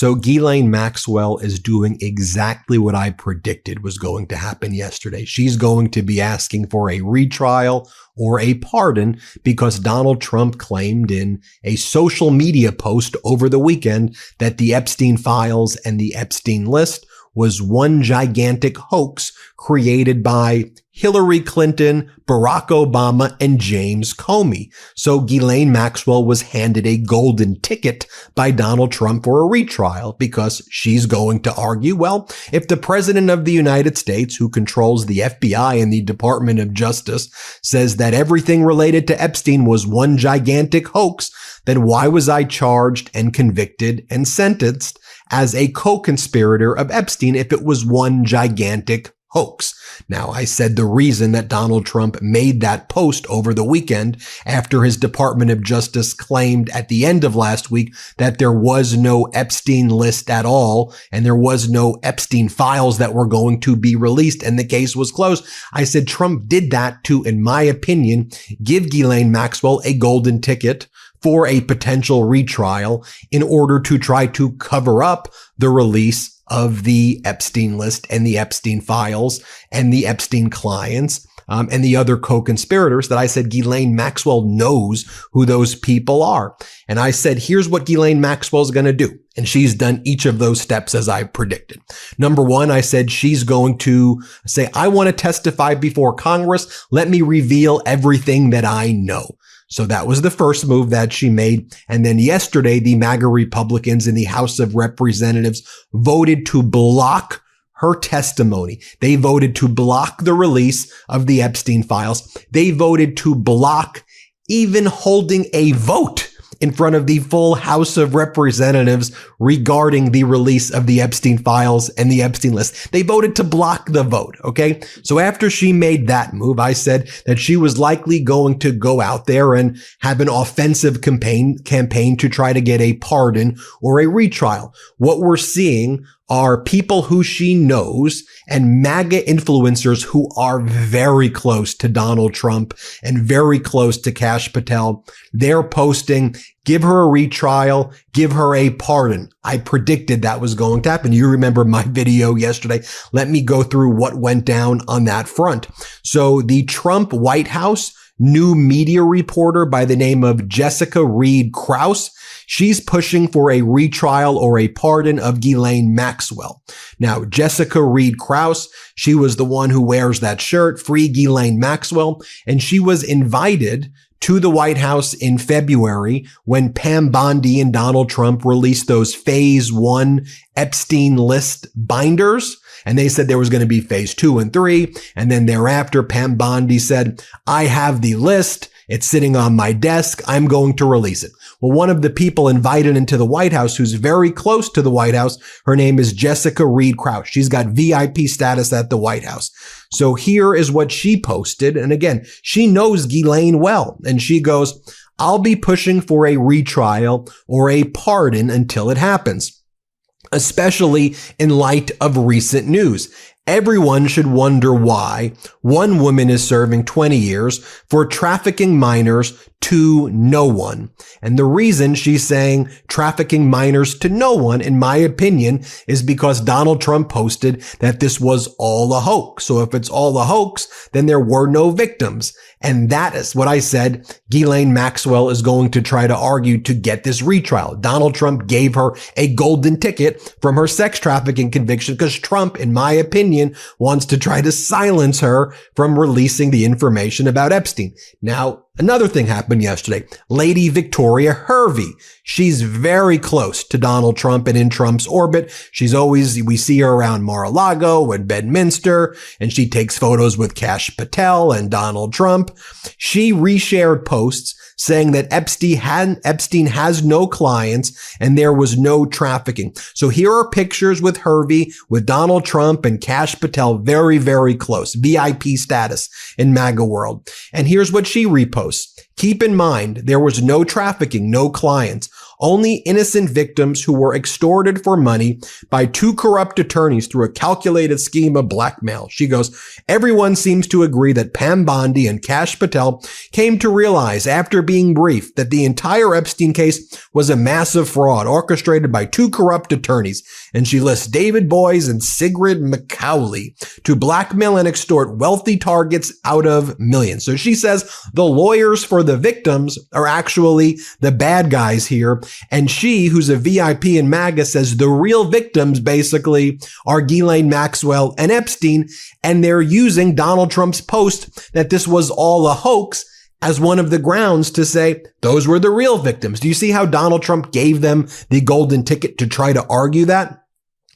So Ghislaine Maxwell is doing exactly what I predicted was going to happen yesterday. She's going to be asking for a retrial or a pardon because Donald Trump claimed in a social media post over the weekend that the Epstein files and the Epstein list was one gigantic hoax created by Hillary Clinton, Barack Obama, and James Comey. So Ghislaine Maxwell was handed a golden ticket by Donald Trump for a retrial because she's going to argue, well, if the president of the United States, who controls the FBI and the Department of Justice, says that everything related to Epstein was one gigantic hoax, then why was I charged and convicted and sentenced as a co-conspirator of Epstein if it was one gigantic hoax? Now, I said the reason that Donald Trump made that post over the weekend after his Department of Justice claimed at the end of last week that there was no Epstein list at all and there was no Epstein files that were going to be released and the case was closed. I said Trump did that to, in my opinion, give Ghislaine Maxwell a golden ticket for a potential retrial in order to try to cover up the release of the Epstein list and the Epstein files and the Epstein clients and the other co-conspirators that I said Ghislaine Maxwell knows who those people are. And I said, here's what Ghislaine Maxwell is going to do. And she's done each of those steps as I predicted. Number one, I said she's going to say, I want to testify before Congress. Let me reveal everything that I know. So that was the first move that she made. And then yesterday, the MAGA Republicans in the House of Representatives voted to block her testimony. They voted to block the release of the Epstein files. They voted to block even holding a vote in front of the full House of Representatives regarding the release of the Epstein files and the Epstein list. They voted to block the vote, okay? So after she made that move, I said that she was likely going to go out there and have an offensive campaign to try to get a pardon or a retrial. What we're seeing are people who she knows and MAGA influencers who are very close to Donald Trump and very close to Kash Patel. They're posting, give her a retrial, give her a pardon. I predicted that was going to happen. You remember my video yesterday. Let me go through what went down on that front. So the Trump White House new media reporter by the name of Jessica Reed Krause, she's pushing for a retrial or a pardon of Ghislaine Maxwell. Now, Jessica Reed Krause, she was the one who wears that shirt, Free Ghislaine Maxwell, and she was invited to the White House in February when Pam Bondi and Donald Trump released those phase 1 Epstein list binders. And they said there was going to be phase 2 and 3. And then thereafter, Pam Bondi said, I have the list. It's sitting on my desk. I'm going to release it. Well, one of the people invited into the White House who's very close to the White House, her name is Jessica Reed Krause. She's got VIP status at the White House. So here is what she posted. And again, she knows Ghislaine well. And she goes, I'll be pushing for a retrial or a pardon until it happens, especially in light of recent news. Everyone should wonder why one woman is serving 20 years for trafficking minors to no one. And the reason she's saying trafficking minors to no one, in my opinion, is because Donald Trump posted that this was all a hoax. So if it's all a hoax, then there were no victims. And that is what I said Ghislaine Maxwell is going to try to argue to get this retrial. Donald Trump gave her a golden ticket from her sex trafficking conviction because Trump, in my opinion, wants to try to silence her from releasing the information about Epstein. Now, another thing happened yesterday. Lady Victoria Hervey. She's very close to Donald Trump and in Trump's orbit. We see her around Mar-a-Lago and Bedminster, and she takes photos with Kash Patel and Donald Trump. She reshared posts saying that Epstein has no clients and there was no trafficking. So here are pictures with Hervey, with Donald Trump and Kash Patel, very, very close, VIP status in MAGA world. And here's what she reposts. Keep in mind, there was no trafficking, no clients. only innocent victims who were extorted for money by two corrupt attorneys through a calculated scheme of blackmail. She goes, everyone seems to agree that Pam Bondi and Kash Patel came to realize after being briefed that the entire Epstein case was a massive fraud orchestrated by two corrupt attorneys. And she lists David Boies and Sigrid McCauley to blackmail and extort wealthy targets out of millions. So she says the lawyers for the victims are actually the bad guys here. And she, who's a VIP in MAGA, says the real victims basically are Ghislaine Maxwell and Epstein. And they're using Donald Trump's post that this was all a hoax as one of the grounds to say those were the real victims. Do you see how Donald Trump gave them the golden ticket to try to argue that?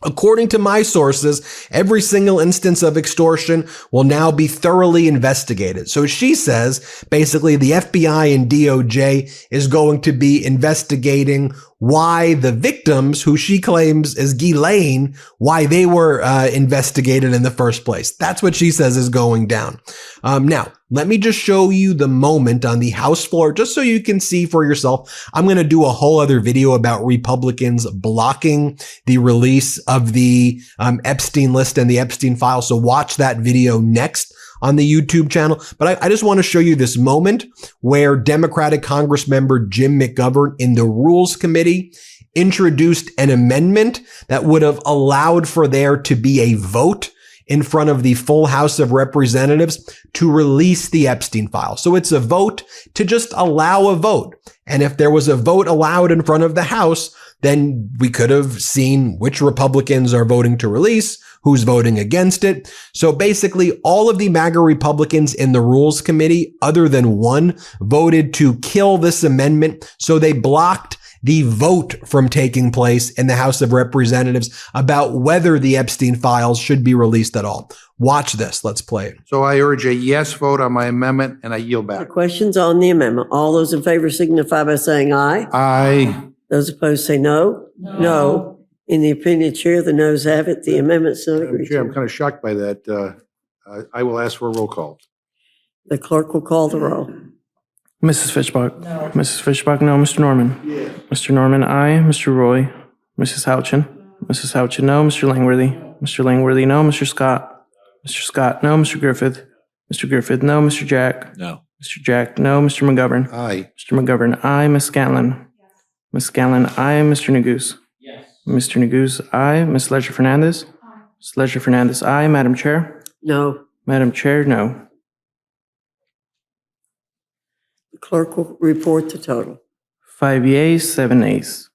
According to my sources, every single instance of extortion will now be thoroughly investigated. So she says, basically, the FBI and DOJ is going to be investigating why the victims, who she claims is Ghislaine, why they were investigated in the first place. That's what she says is going down. Now, let me just show you the moment on the House floor, just so you can see for yourself. I'm going to do a whole other video about Republicans blocking the release of the Epstein list and the Epstein file. So watch that video next on the YouTube channel. But I just want to show you this moment where Democratic Congress member Jim McGovern in the Rules Committee introduced an amendment that would have allowed for there to be a vote in front of the full House of Representatives to release the Epstein file. So it's a vote to just allow a vote. And if there was a vote allowed in front of the House, then we could have seen which Republicans are voting to release, who's voting against it. So basically, all of the MAGA Republicans in the Rules Committee, other than one, voted to kill this amendment. So they blocked the vote from taking place in the House of Representatives about whether the Epstein files should be released at all. Watch this. Let's play it. So I urge a yes vote on my amendment, and I yield The back. questions on the amendment. All those in favor signify by saying aye. Aye. Those opposed say no. No. In the opinion of the chair, the noes have it. The amendment's not Madam agreed Chair, I'm to. kind of shocked by that. I will ask for a roll call. The clerk will call the roll. Mrs. Fishbach? No. Mrs. Fishbach, no. Mr. Norman? Yes. Mr. Norman, aye. Mr. Roy? Mrs. Houchin? Mrs. Houchin, no. Mr. Langworthy? Mr. Langworthy, no. Mr. Scott? Mr. Scott, no. Mr. Griffith? Mr. Griffith, no. Mr. Jack? No. Mr. Jack, no. Mr. McGovern? Aye. Mr. McGovern, aye. Ms. Scanlon? Ms. Scanlon, aye. Mr. Neguse? Yes. Mr. Neguse, aye. Ms. Leisure-Fernandez? Aye. Ms. Leisure-Fernandez, aye. Madam Chair? No. Madam Chair, no. The clerk will report the total. 5 yeas, 7 nays.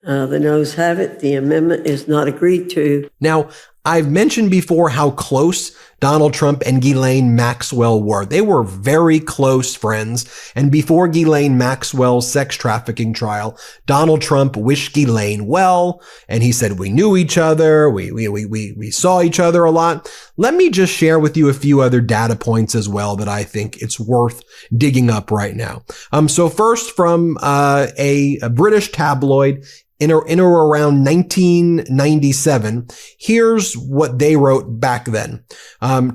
The noes have it. The amendment is not agreed to. Now, I've mentioned before how close Donald Trump and Ghislaine Maxwell were. They were very close friends. And before Ghislaine Maxwell's sex trafficking trial, Donald Trump wished Ghislaine well. And he said, we knew each other. We saw each other a lot. Let me just share with you a few other data points as well that I think it's worth digging up right now. So first from a British tabloid, in or around 1997, here's what they wrote back then.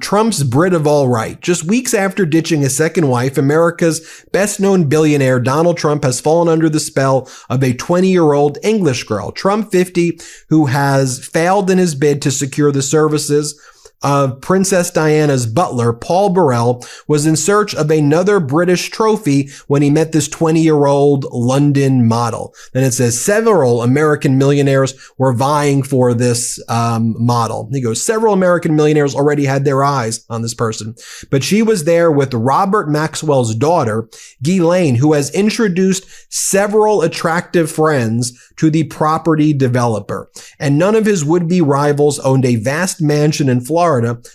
Trump's Brit of all right. Just weeks after ditching his second wife, America's best-known billionaire Donald Trump has fallen under the spell of a 20-year-old English girl, Trump 50, who has failed in his bid to secure the services of Princess Diana's butler, Paul Burrell, was in search of another British trophy when he met this 20-year-old London model. Then it says several American millionaires were vying for this model. He goes, several American millionaires already had their eyes on this person, but she was there with Robert Maxwell's daughter, Ghislaine, who has introduced several attractive friends to the property developer. And none of his would-be rivals owned a vast mansion in Florida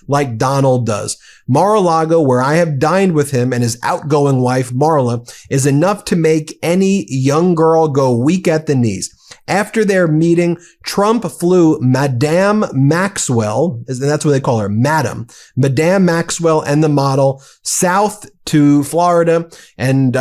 like Donald does. Mar-a-Lago, where I have dined with him and his outgoing wife, Marla, is enough to make any young girl go weak at the knees. After their meeting, Trump flew Madame Maxwell, and that's what they call her, Madame Maxwell, and the model south to Florida. And,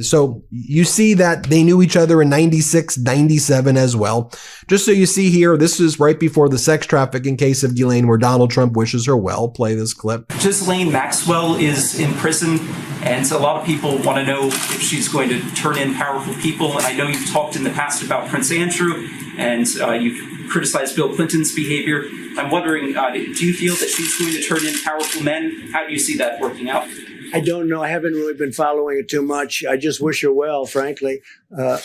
so you see that they knew each other in 96, 97 as well. Just so you see here, this is right before the sex trafficking case of Ghislaine where Donald Trump wishes her well. Play this clip. Ghislaine Maxwell is in prison, and a lot of people want to know if she's going to turn in powerful people. And I know you've talked in the past about Prince Andrew, and you've criticized Bill Clinton's behavior. I'm wondering, do you feel that she's going to turn in powerful men? How do you see that working out? I don't know. I haven't really been following it too much. I just wish her well, frankly.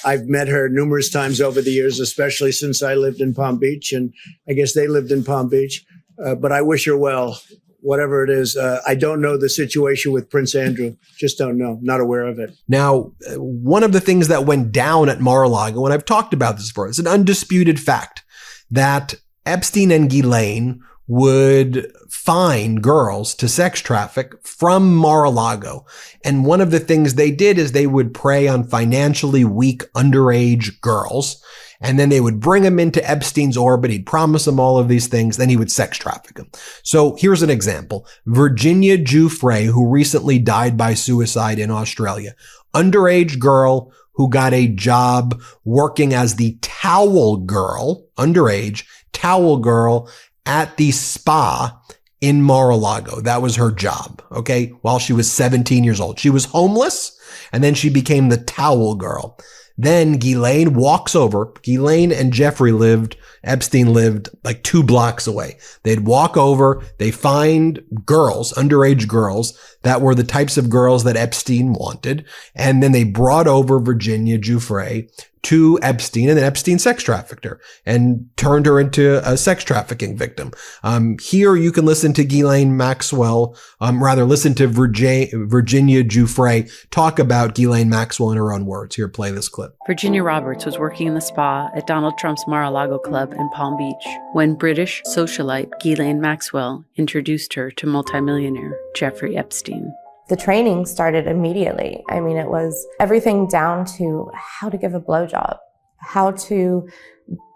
I've met her numerous times over the years, especially since I lived in Palm Beach, and I guess they lived in Palm Beach. But I wish her well, whatever it is. I don't know the situation with Prince Andrew. Just don't know. Not aware of it. Now, one of the things that went down at Mar-a-Lago, and I've talked about this before, it's an undisputed fact that Epstein and Ghislaine would find girls to sex traffic from Mar-a-Lago. And one of the things they did is they would prey on financially weak underage girls. And then they would bring them into Epstein's orbit. He'd promise them all of these things. Then he would sex traffic them. So here's an example. Virginia Giuffre, who recently died by suicide in Australia. Underage girl who got a job working as the towel girl, underage towel girl at the spa in Mar-a-Lago. That was her job, okay, while she was 17 years old. She was homeless, and then she became the towel girl. Then Ghislaine walks over. Ghislaine and Epstein lived like 2 blocks away. They'd walk over. They find girls, underage girls, that were the types of girls that Epstein wanted. And then they brought over Virginia Giuffre to Epstein, and then Epstein sex trafficked her and turned her into a sex trafficking victim. Here you can listen to Ghislaine Maxwell, listen to Virginia Giuffre talk about Ghislaine Maxwell in her own words. Here, play this clip. Virginia Roberts was working in the spa at Donald Trump's Mar-a-Lago club in Palm Beach when British socialite Ghislaine Maxwell introduced her to multimillionaire Jeffrey Epstein. The training started immediately. I mean, it was everything down to how to give a blowjob, how to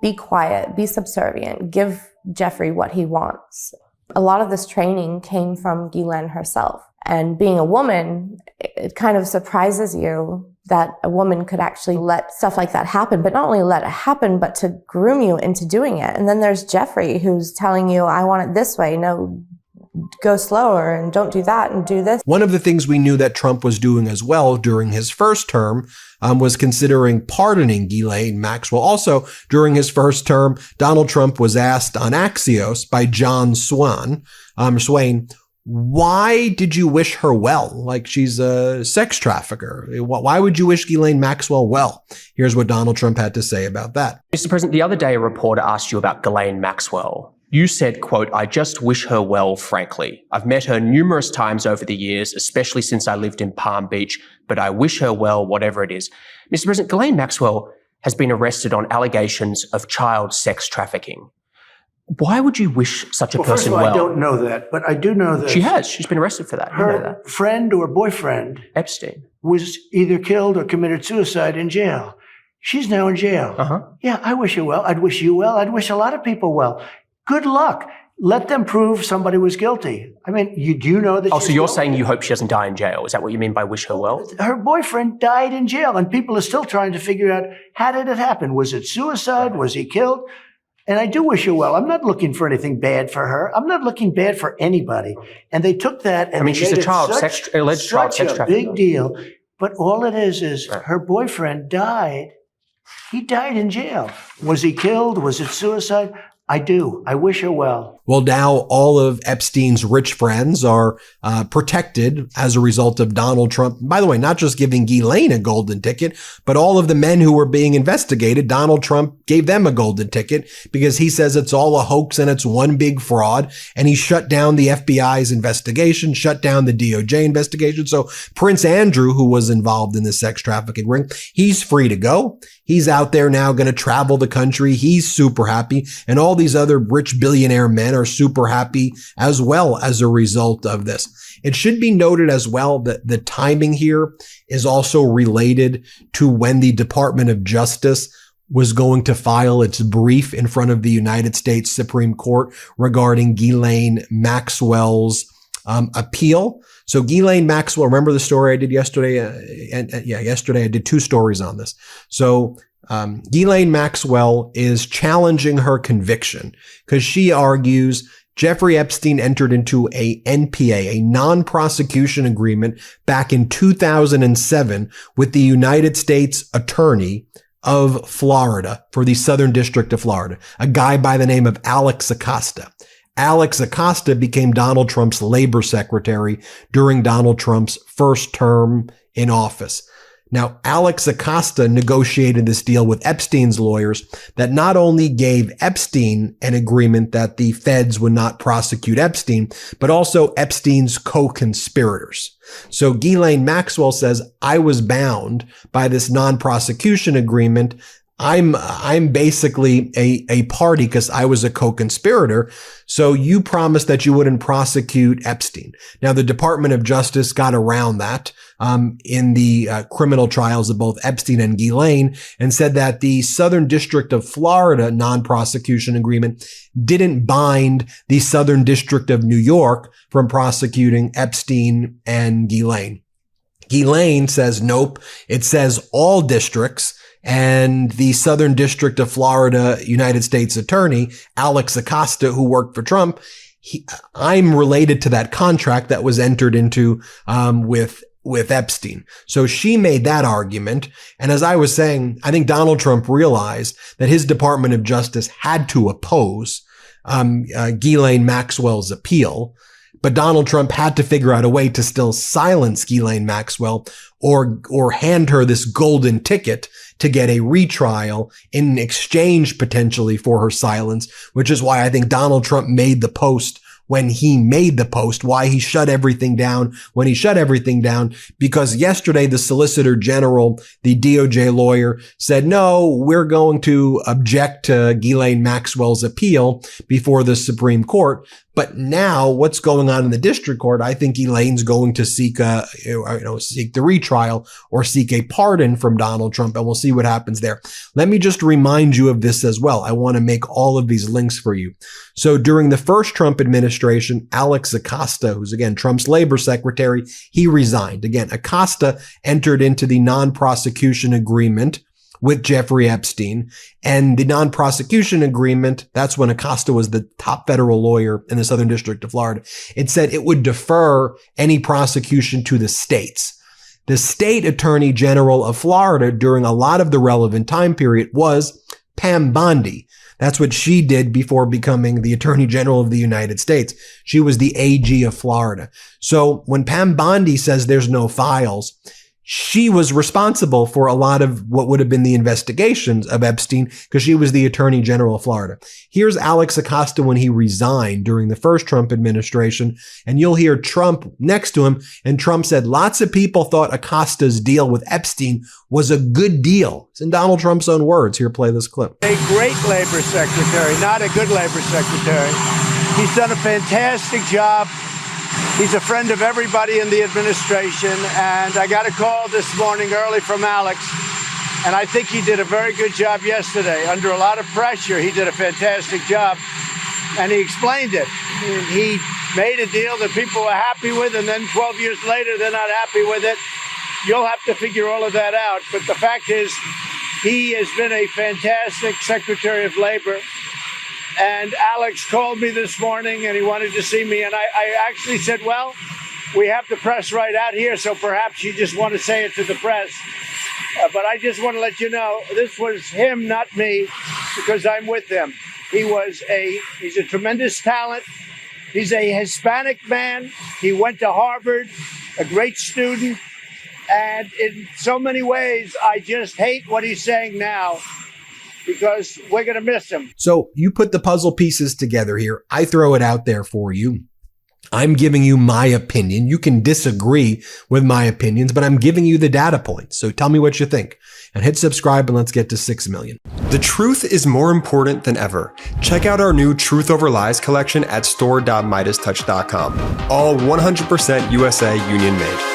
be quiet, be subservient, give Jeffrey what he wants. A lot of this training came from Ghislaine herself. And being a woman, it kind of surprises you that a woman could actually let stuff like that happen, but not only let it happen, but to groom you into doing it. And then there's Jeffrey who's telling you, I want it this way. No, go slower and don't do that and do this. One of the things we knew that Trump was doing as well during his first term was considering pardoning Ghislaine Maxwell. Also, during his first term, Donald Trump was asked on Axios by John Swain, why did you wish her well? Like she's a sex trafficker. Why would you wish Ghislaine Maxwell well? Here's what Donald Trump had to say about that. Mr. President, the other day a reporter asked you about Ghislaine Maxwell. You said, quote, I just wish her well, frankly. I've met her numerous times over the years, especially since I lived in Palm Beach, but I wish her well, whatever it is. Mr. President, Ghislaine Maxwell has been arrested on allegations of child sex trafficking. Why would you wish such a person well? I don't know that, but I do know that. She has. She's been arrested for that. Her friend or boyfriend, Epstein, was either killed or committed suicide in jail. She's now in jail. Yeah, I wish her well. I'd wish you well. I'd wish a lot of people well. Good luck. Let them prove somebody was guilty. I mean, you do know that. Oh, so you're saying you hope she doesn't die in jail? Is that what you mean by wish her well? Her boyfriend died in jail, and people are still trying to figure out, how did it happen? Was it suicide? Was he killed? And I do wish her well. I'm not looking for anything bad for her. I'm not looking bad for anybody. And they took that and she's a child alleged child sex trafficking. Big deal. But all it is her boyfriend died. He died in jail. Was he killed? Was it suicide? I do. I wish her well. Well, now all of Epstein's rich friends are protected as a result of Donald Trump. By the way, not just giving Ghislaine a golden ticket, but all of the men who were being investigated, Donald Trump gave them a golden ticket because he says it's all a hoax and it's one big fraud. And he shut down the FBI's investigation, shut down the DOJ investigation. So Prince Andrew, who was involved in the sex trafficking ring, he's free to go. He's out there now going to travel the country. He's super happy. And all these other rich billionaire men are super happy as well as a result of this. It should be noted as well that the timing here is also related to when the Department of Justice was going to file its brief in front of the United States Supreme Court regarding Ghislaine Maxwell's appeal. So Ghislaine Maxwell, remember the story I did yesterday? Yesterday I did 2 stories on this. So Ghislaine Maxwell is challenging her conviction because she argues Jeffrey Epstein entered into a NPA, a non-prosecution agreement back in 2007 with the United States Attorney of Florida for the Southern District of Florida, a guy by the name of Alex Acosta. Alex Acosta became Donald Trump's labor secretary during Donald Trump's first term in office. Now, Alex Acosta negotiated this deal with Epstein's lawyers that not only gave Epstein an agreement that the feds would not prosecute Epstein, but also Epstein's co-conspirators. So Ghislaine Maxwell says, I was bound by this non-prosecution agreement. I'm basically a party because I was a co-conspirator. So you promised that you wouldn't prosecute Epstein. Now, the Department of Justice got around that in the criminal trials of both Epstein and Ghislaine and said that the Southern District of Florida non-prosecution agreement didn't bind the Southern District of New York from prosecuting Epstein and Ghislaine. Ghislaine says, nope, it says all districts. And the Southern District of Florida United States Attorney, Alex Acosta, who worked for Trump, I'm related to that contract that was entered into with Epstein. So she made that argument. And as I was saying, I think Donald Trump realized that his Department of Justice had to oppose Ghislaine Maxwell's appeal. But Donald Trump had to figure out a way to still silence Ghislaine Maxwell or hand her this golden ticket to get a retrial in exchange potentially for her silence, which is why I think Donald Trump made the post when he made the post, why he shut everything down when he shut everything down, because yesterday the Solicitor General, the DOJ lawyer, said, no, we're going to object to Ghislaine Maxwell's appeal before the Supreme Court. But now what's going on in the district court, I think Elaine's going to seek seek the retrial or seek a pardon from Donald Trump, and we'll see what happens there. Let me just remind you of this as well. I want to make all of these links for you. So during the first Trump administration, Alex Acosta, who's again Trump's labor secretary, he resigned. Again, Acosta entered into the non-prosecution agreement with Jeffrey Epstein, and the non-prosecution agreement, that's when Acosta was the top federal lawyer in the Southern District of Florida. It said it would defer any prosecution to the states. The state attorney general of Florida during a lot of the relevant time period was Pam Bondi. That's what she did before becoming the Attorney General of the United States. She was the AG of Florida. So when Pam Bondi says there's no files, she was responsible for a lot of what would have been the investigations of Epstein because she was the Attorney General of Florida. Here's Alex Acosta when he resigned during the first Trump administration, and you'll hear Trump next to him, and Trump said lots of people thought Acosta's deal with Epstein was a good deal. It's in Donald Trump's own words. Here, play this clip. A great labor secretary, not a good labor secretary. He's done a fantastic job. He's a friend of everybody in the administration, and I got a call this morning early from Alex, and I think he did a very good job yesterday. Under a lot of pressure, he did a fantastic job, and he explained it. He made a deal that people were happy with, and then 12 years later, they're not happy with it. You'll have to figure all of that out, but the fact is, he has been a fantastic Secretary of Labor. And Alex called me this morning and he wanted to see me. And I actually said, well, we have the press right out here, so perhaps you just want to say it to the press. But I just want to let you know, this was him, not me, because I'm with him. He's a tremendous talent. He's a Hispanic man. He went to Harvard, a great student. And in so many ways, I just hate what he's saying now, because we're going to miss him. So you put the puzzle pieces together here. I throw it out there for you. I'm giving you my opinion. You can disagree with my opinions, but I'm giving you the data points. So tell me what you think. And hit subscribe and let's get to 6 million. The truth is more important than ever. Check out our new Truth Over Lies collection at store.MeidasTouch.com. All 100% USA union made.